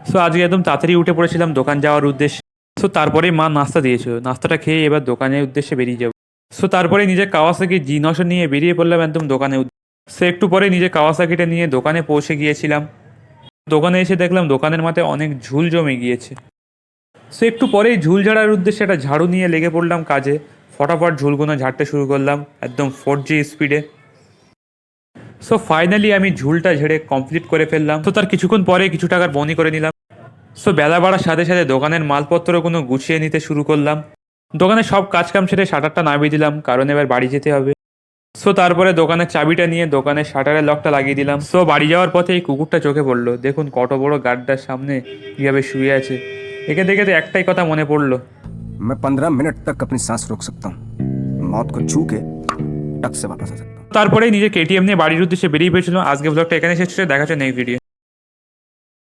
So আজকে একদম তাড়াতাড়ি উঠে পড়েছিলাম দোকান যাওয়ার উদ্দেশ্যে। সো তারপরেই মা নাস্তা দিয়েছিল, নাস্তাটা খেয়ে এবার দোকানের উদ্দেশ্যে বেরিয়ে যাবো। সো তারপরে নিজের কাওয়াসাকি G900 নিয়ে বেরিয়ে পড়লাম একদম দোকানে। সে একটু পরে নিজের কাওয়াসাকিটা নিয়ে দোকানে পৌঁছে গিয়েছিলাম। দোকানে এসে দেখলাম দোকানের মাথায় অনেক ঝুল জমে গিয়েছে। সো একটু পরেই ঝুল ঝাড়ার উদ্দেশ্যে একটা ঝাড়ু নিয়ে লেগে পড়লাম কাজে। ফটাফট ঝুলগুলো ঝাড়তে শুরু করলাম একদম 4G স্পিডে। সো ফাইনালি আমি ঝুলটা ঝেড়ে কমপ্লিট করে ফেললাম। তো তার কিছুক্ষণ পরে কিছু টাকার বনি করে নিলাম। সো বেলা বাড়ার সাথে সাথে দোকানের মালপত্রগুলো গুছিয়ে নিতে শুরু করলাম। দোকানে সব কাজকাম সেরে শাটারটা নামিয়ে দিলাম, কারণ এবার বাড়ি যেতে হবে। সো তারপরে দোকানের চাবিটা নিয়ে দোকানের শাটারের লকটা লাগিয়ে দিলাম। সো বাড়ি যাওয়ার পথে এই কুকুরটা চোখে পড়লো। দেখুন কত বড় গাড্ডার সামনে কীভাবে শুয়ে আছে। একে দেখে তো একটাই কথা মনে পড়লো। मैं 15 मिनट तक अपनी सांस रोक सकता हूँ। मौत को छू के टक से वापस आ सकता हूँ। তারপরেই নিজে KTM নিয়ে বাড়ির উদ্দেশ্যে বেরিয়ে পেয়েছিল। আজকে ব্লগটা এখানে শেষ করে দেখা হচ্ছে নেক্সট ভিডিও।